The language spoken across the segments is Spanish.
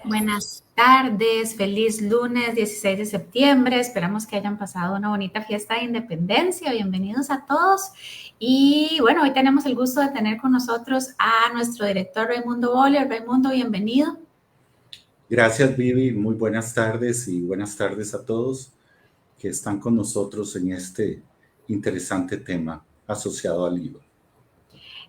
Buenas tardes, feliz lunes 16 de septiembre. Esperamos que hayan pasado una bonita fiesta de independencia. Bienvenidos a todos. Y bueno, hoy tenemos el gusto de tener con nosotros a nuestro director Raimundo Boller. Raimundo, bienvenido. Gracias, Vivi. Muy buenas tardes y buenas tardes a todos que están con nosotros en este interesante tema asociado al IVA.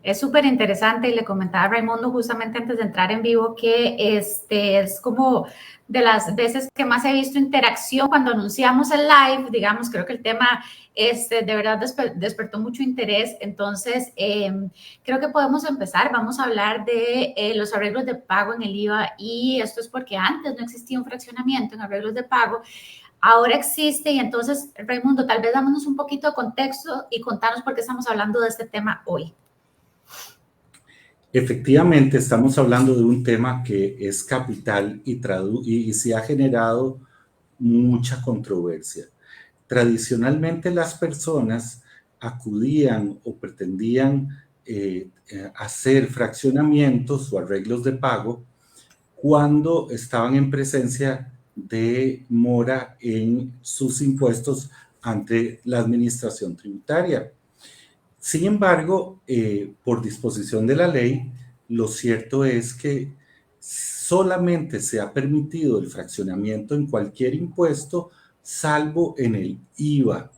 Es súper interesante y le comentaba a Raimundo justamente antes de entrar en vivo que es como de las veces que más he visto interacción cuando anunciamos el live, digamos, creo que el tema de verdad despertó mucho interés, entonces creo que podemos empezar, vamos a hablar de los arreglos de pago en el IVA y esto es porque antes no existía un fraccionamiento en arreglos de pago. Ahora existe y entonces, Raimundo, tal vez dámonos un poquito de contexto y contanos por qué estamos hablando de este tema hoy. Efectivamente, estamos hablando de un tema que es capital y se ha generado mucha controversia. Tradicionalmente las personas acudían o pretendían hacer fraccionamientos o arreglos de pago cuando estaban en presencia de mora en sus impuestos ante la administración tributaria. Sin embargo, por disposición de la ley, lo cierto es que solamente se ha permitido el fraccionamiento en cualquier impuesto, salvo en el IVA.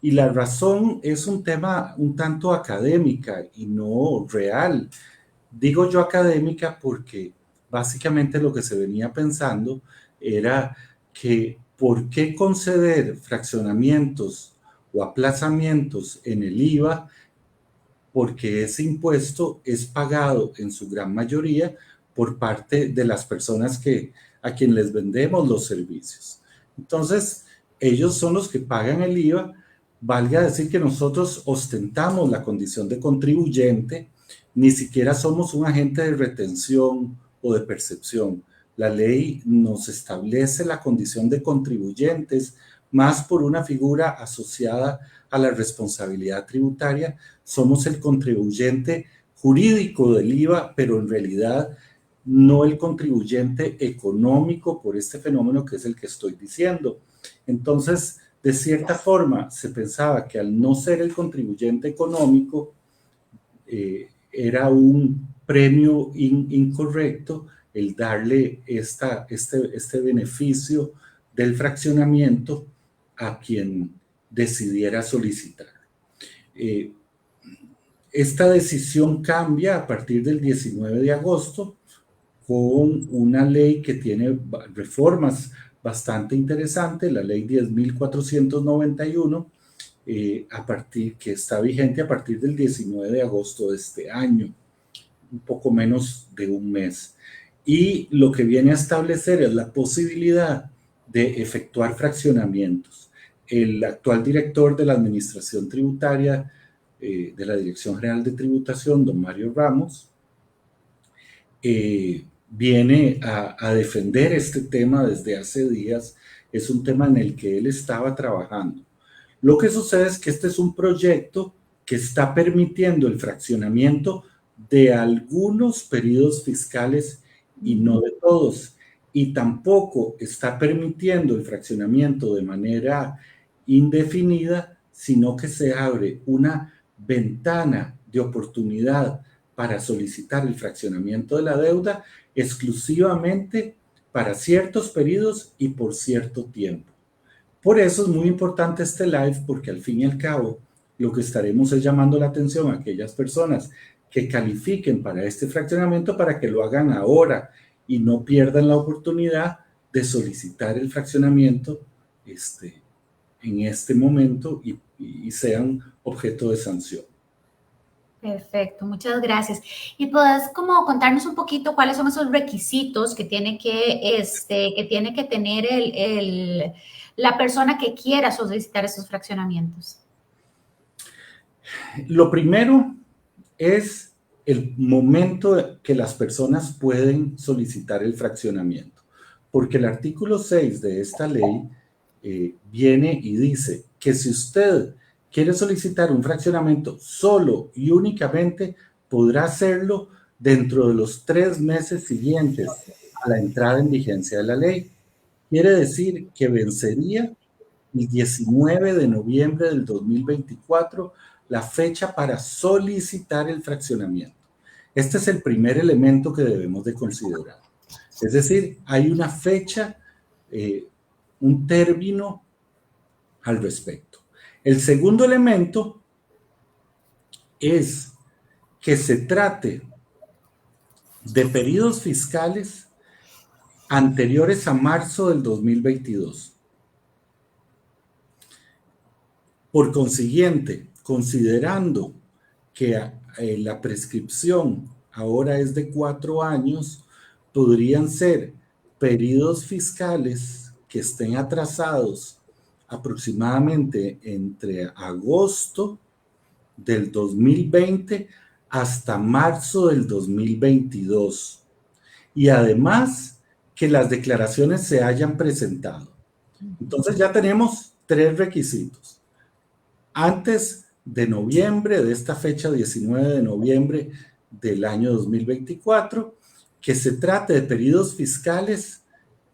Y la razón es un tema un tanto académica y no real. Digo yo académica porque básicamente lo que se venía pensando era que ¿por qué conceder fraccionamientos o aplazamientos en el IVA? Porque ese impuesto es pagado en su gran mayoría por parte de las personas a quien les vendemos los servicios. Entonces, ellos son los que pagan el IVA. Valga decir que nosotros ostentamos la condición de contribuyente, ni siquiera somos un agente de retención o de percepción. La ley nos establece la condición de contribuyentes más por una figura asociada a la responsabilidad tributaria. Somos el contribuyente jurídico del IVA, pero en realidad no el contribuyente económico por este fenómeno que es el que estoy diciendo. Entonces, de cierta forma, se pensaba que al no ser el contribuyente económico, era un premio incorrecto el darle este beneficio del fraccionamiento a quien decidiera solicitar. Esta decisión cambia a partir del 19 de agosto con una ley que tiene reformas bastante interesantes, la ley 10.491, que está vigente a partir del 19 de agosto de este año, un poco menos de un mes. Y lo que viene a establecer es la posibilidad de efectuar fraccionamientos. El actual director de la Administración Tributaria, de la Dirección General de Tributación, don Mario Ramos, viene a defender este tema desde hace días. Es un tema en el que él estaba trabajando. Lo que sucede es que este es un proyecto que está permitiendo el fraccionamiento de algunos periodos fiscales y no de todos. Y tampoco está permitiendo el fraccionamiento de manera indefinida, sino que se abre una ventana de oportunidad para solicitar el fraccionamiento de la deuda exclusivamente para ciertos periodos y por cierto tiempo. Por eso es muy importante este live, porque al fin y al cabo lo que estaremos es llamando la atención a aquellas personas que califiquen para este fraccionamiento para que lo hagan ahora y no pierdan la oportunidad de solicitar el fraccionamiento en este momento y sean objeto de sanción. Perfecto, muchas gracias. ¿Y puedes como contarnos un poquito cuáles son esos requisitos que tiene que tener la persona que quiera solicitar esos fraccionamientos? Lo primero es el momento que las personas pueden solicitar el fraccionamiento, porque el artículo 6 de esta ley viene y dice que si usted quiere solicitar un fraccionamiento solo y únicamente, podrá hacerlo dentro de los 3 meses siguientes a la entrada en vigencia de la ley. Quiere decir que vencería el 19 de noviembre del 2024 la fecha para solicitar el fraccionamiento. Este es el primer elemento que debemos de considerar. Es decir, hay una fecha, un término al respecto. El segundo elemento es que se trate de periodos fiscales anteriores a marzo del 2022. Por consiguiente, considerando que la prescripción ahora es de 4 años, podrían ser periodos fiscales que estén atrasados aproximadamente entre agosto del 2020 hasta marzo del 2022. Y además que las declaraciones se hayan presentado. Entonces ya tenemos 3 requisitos. Antes de noviembre, de esta fecha 19 de noviembre del año 2024, que se trate de periodos fiscales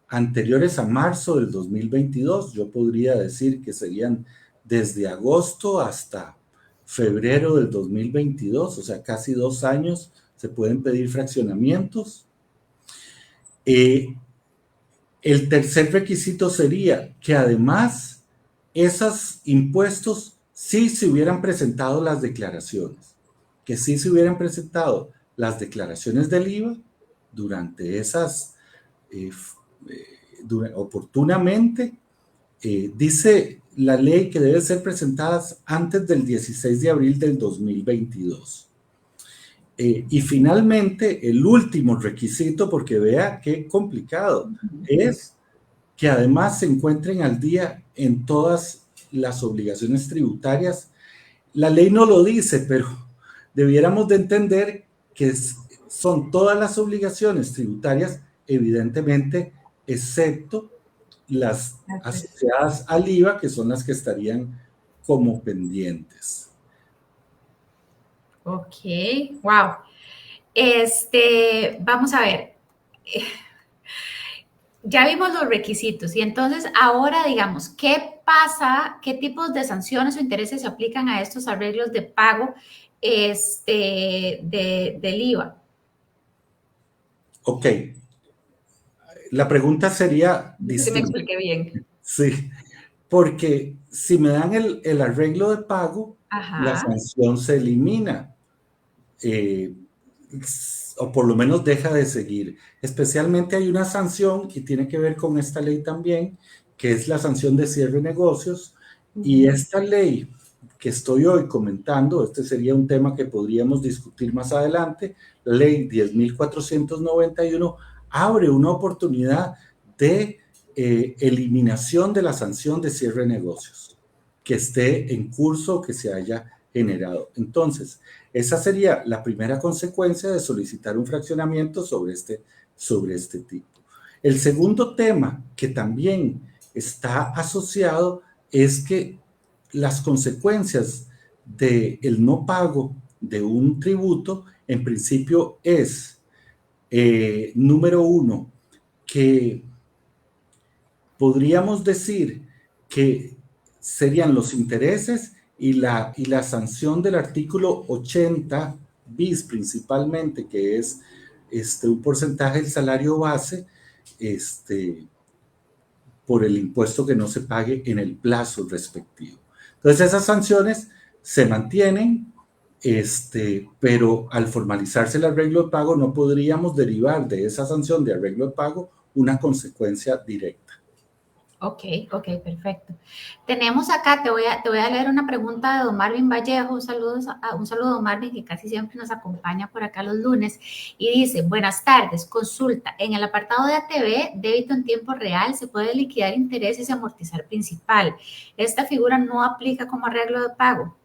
anteriores a marzo del 2022. Yo podría decir que serían desde agosto hasta febrero del 2022, o sea, casi 2 años se pueden pedir fraccionamientos. El tercer requisito sería que además esos impuestos sí se hubieran presentado las declaraciones, que sí se hubieran presentado las declaraciones del IVA durante esas, oportunamente. Dice la ley que deben ser presentadas antes del 16 de abril del 2022. Y finalmente, el último requisito, porque vea qué complicado, es que además se encuentren al día en todas las obligaciones tributarias. La ley no lo dice, pero debiéramos de entender que son todas las obligaciones tributarias, evidentemente, excepto las asociadas al IVA, que son las que estarían como pendientes. Ok, wow. Vamos a ver. Ya vimos los requisitos y entonces ahora digamos, ¿qué pasa? ¿Qué tipos de sanciones o intereses se aplican a estos arreglos de pago del IVA? Ok. La pregunta sería distinta. Sí, me expliqué bien. Sí, porque si me dan el arreglo de pago, Ajá. La sanción se elimina, o por lo menos deja de seguir. Especialmente hay una sanción que tiene que ver con esta ley también, que es la sanción de cierre de negocios, y esta ley que estoy hoy comentando, este sería un tema que podríamos discutir más adelante, la ley 10.491 abre una oportunidad de eliminación de la sanción de cierre de negocios que esté en curso o que se haya generado. Entonces, esa sería la primera consecuencia de solicitar un fraccionamiento sobre este tipo. El segundo tema que también está asociado es que las consecuencias del no pago de un tributo, en principio es, número uno, que podríamos decir que serían los intereses y la sanción del artículo 80 bis principalmente, que es un porcentaje del salario base por el impuesto que no se pague en el plazo respectivo. Entonces esas sanciones se mantienen, pero al formalizarse el arreglo de pago no podríamos derivar de esa sanción de arreglo de pago una consecuencia directa. Ok, perfecto. Tenemos acá, te voy a leer una pregunta de don Marvin Vallejo. Un saludo a don Marvin, que casi siempre nos acompaña por acá los lunes. Y dice, buenas tardes, consulta. En el apartado de ATV, débito en tiempo real, se puede liquidar intereses y amortizar principal. ¿Esta figura no aplica como arreglo de pago?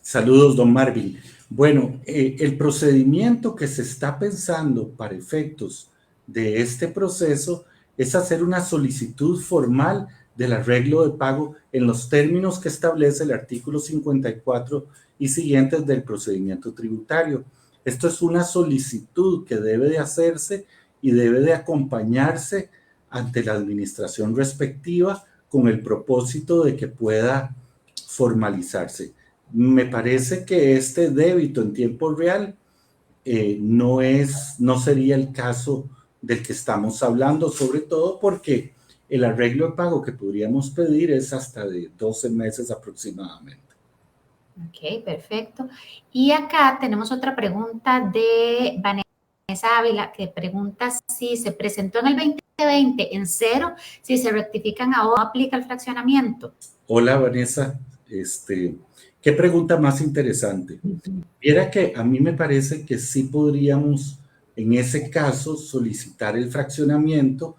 Saludos, don Marvin. Bueno, el procedimiento que se está pensando para efectos de este proceso es hacer una solicitud formal del arreglo de pago en los términos que establece el artículo 54 y siguientes del procedimiento tributario. Esto es una solicitud que debe de hacerse y debe de acompañarse ante la administración respectiva con el propósito de que pueda formalizarse. Me parece que este débito en tiempo real no sería el caso del que estamos hablando, sobre todo porque el arreglo de pago que podríamos pedir es hasta de 12 meses aproximadamente. Ok, perfecto. Y acá tenemos otra pregunta de Vanessa Ávila, que pregunta si se presentó en el 2020 en cero, si se rectifican ahora, aplica el fraccionamiento. Hola Vanessa, qué pregunta más interesante. Viera que a mí me parece que sí podríamos en ese caso solicitar el fraccionamiento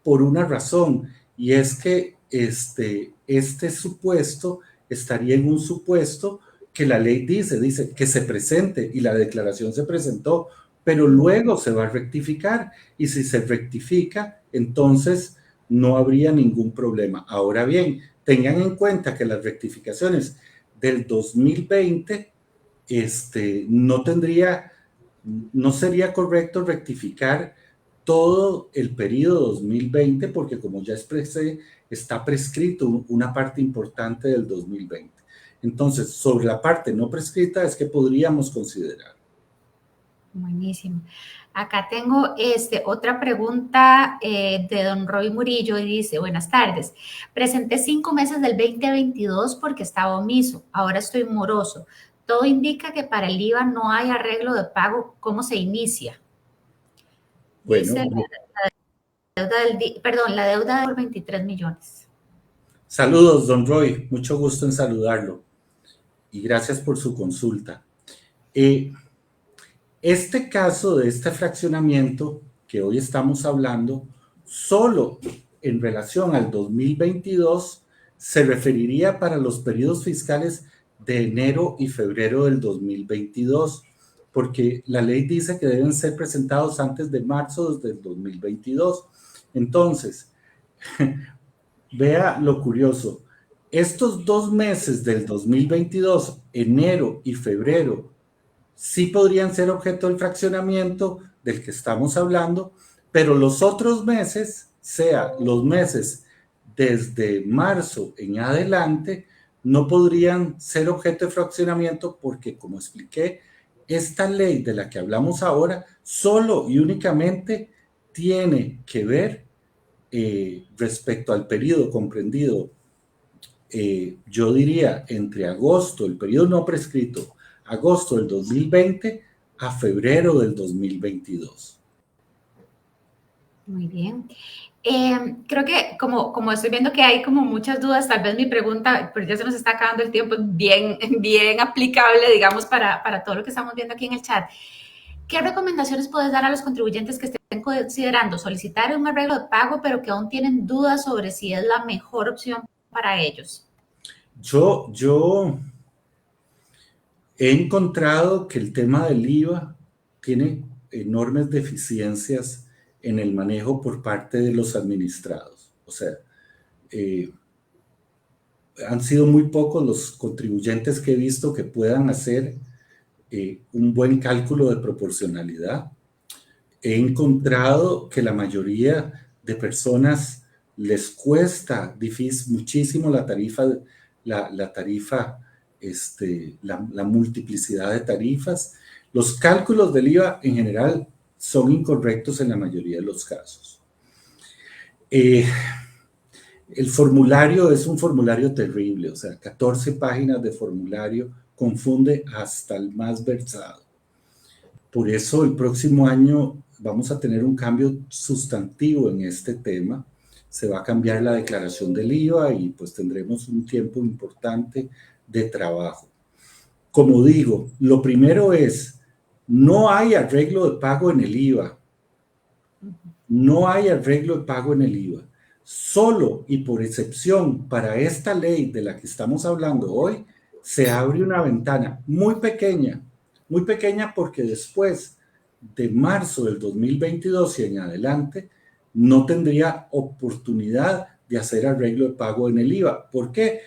por una razón, y es que este supuesto estaría en un supuesto que la ley dice que se presente y la declaración se presentó, pero luego se va a rectificar, y si se rectifica, entonces no habría ningún problema. Ahora bien, tengan en cuenta que las rectificaciones del 2020 no sería correcto rectificar todo el periodo 2020 porque, como ya expresé, está prescrito una parte importante del 2020. Entonces, sobre la parte no prescrita es que podríamos considerar. Buenísimo. Acá tengo otra pregunta de don Roy Murillo y dice, buenas tardes, presenté 5 meses del 2022 porque estaba omiso, ahora estoy moroso. Todo indica que para el IVA no hay arreglo de pago. ¿Cómo se inicia? Bueno, Dice la deuda de 23 millones. saludos, don Roy, mucho gusto en saludarlo y gracias por su consulta. Este caso de este fraccionamiento que hoy estamos hablando, solo en relación al 2022, se referiría para los periodos fiscales de enero y febrero del 2022, porque la ley dice que deben ser presentados antes de marzo del 2022. Entonces, vea lo curioso. Estos 2 meses del 2022, enero y febrero, sí podrían ser objeto del fraccionamiento del que estamos hablando, pero los otros meses, sea los meses desde marzo en adelante, no podrían ser objeto de fraccionamiento porque, como expliqué, esta ley de la que hablamos ahora solo y únicamente tiene que ver respecto al periodo comprendido, yo diría, entre agosto, el periodo no prescrito, agosto del 2020 a febrero del 2022. Muy bien. Creo que como estoy viendo que hay como muchas dudas, tal vez mi pregunta, pero ya se nos está acabando el tiempo, bien aplicable, digamos, para todo lo que estamos viendo aquí en el chat. ¿Qué recomendaciones puedes dar a los contribuyentes que estén considerando solicitar un arreglo de pago, pero que aún tienen dudas sobre si es la mejor opción para ellos? Yo he encontrado que el tema del IVA tiene enormes deficiencias en el manejo por parte de los administrados. O sea, han sido muy pocos los contribuyentes que he visto que puedan hacer un buen cálculo de proporcionalidad. He encontrado que la mayoría de personas les cuesta muchísimo la multiplicidad de tarifas. Los cálculos del IVA en general son incorrectos en la mayoría de los casos. El formulario es un formulario terrible, o sea, 14 páginas de formulario confunde hasta el más versado. Por eso el próximo año vamos a tener un cambio sustantivo en este tema. Se va a cambiar la declaración del IVA y pues tendremos un tiempo importante de trabajo. Como digo, lo primero es, no hay arreglo de pago en el IVA. No hay arreglo de pago en el IVA. Solo y por excepción para esta ley de la que estamos hablando hoy, se abre una ventana muy pequeña porque después de marzo del 2022 y en adelante, no tendría oportunidad de hacer arreglo de pago en el IVA. ¿Por qué?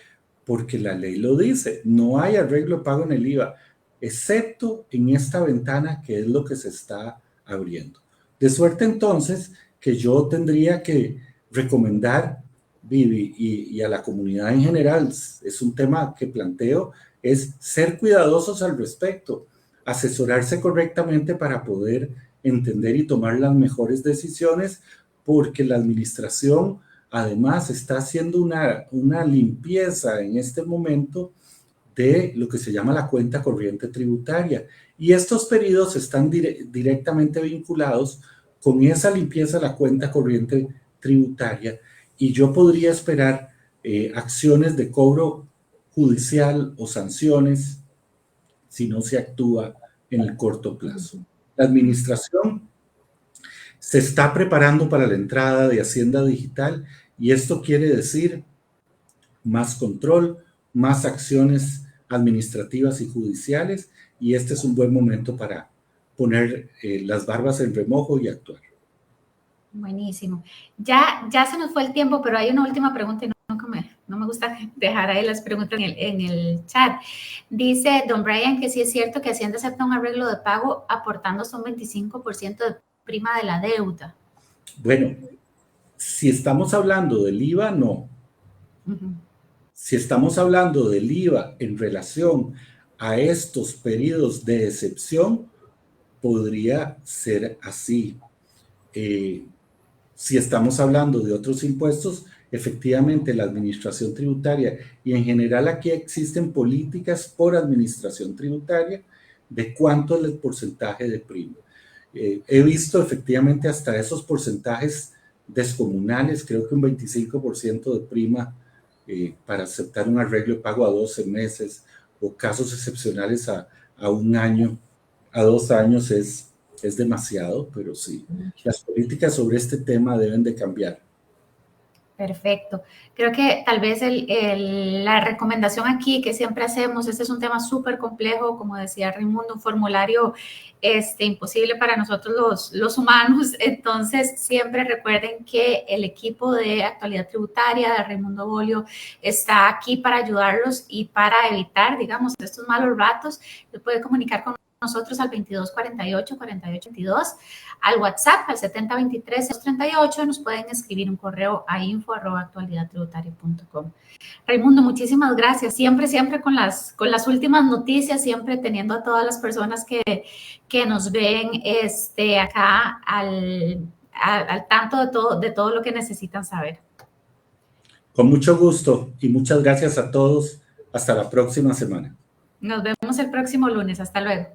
Porque la ley lo dice, no hay arreglo de pago en el IVA, excepto en esta ventana que es lo que se está abriendo. De suerte entonces que yo tendría que recomendar, Vivi, y a la comunidad en general, es un tema que planteo, es ser cuidadosos al respecto, asesorarse correctamente para poder entender y tomar las mejores decisiones, porque la administración además está haciendo una limpieza en este momento de lo que se llama la cuenta corriente tributaria. Y estos periodos están directamente vinculados con esa limpieza de la cuenta corriente tributaria, y yo podría esperar acciones de cobro judicial o sanciones si no se actúa en el corto plazo. La administración se está preparando para la entrada de Hacienda Digital, y esto quiere decir más control, más acciones administrativas y judiciales, y este es un buen momento para poner las barbas en remojo y actuar. Buenísimo. Ya se nos fue el tiempo, pero hay una última pregunta y no me gusta dejar ahí las preguntas en el chat. Dice don Brian que sí es cierto que Hacienda acepta un arreglo de pago aportando hasta un 25% de prima de la deuda. Bueno, si estamos hablando del IVA, no. Si estamos hablando del IVA en relación a estos periodos de excepción, podría ser así. Si estamos hablando de otros impuestos, efectivamente la administración tributaria, y en general aquí existen políticas por administración tributaria de cuánto es el porcentaje de prima. He visto efectivamente hasta esos porcentajes descomunales, creo que un 25% de prima para aceptar un arreglo de pago a 12 meses, o casos excepcionales a un año, a 2 años es demasiado, pero sí, las políticas sobre este tema deben de cambiar. Perfecto. Creo que tal vez la recomendación aquí que siempre hacemos, este es un tema súper complejo, como decía Raimundo, un formulario imposible para nosotros los humanos. Entonces, siempre recuerden que el equipo de Actualidad Tributaria de Raimundo Bolio está aquí para ayudarlos y para evitar, digamos, estos malos ratos. Se puede comunicar con nosotros al 2248-4822, al WhatsApp al 7023-238, nos pueden escribir un correo a info@actualidadtributaria.com. Raimundo, muchísimas gracias. Siempre con las últimas noticias, siempre teniendo a todas las personas que nos ven acá al tanto de todo lo que necesitan saber. Con mucho gusto y muchas gracias a todos. Hasta la próxima semana. Nos vemos el próximo lunes. Hasta luego.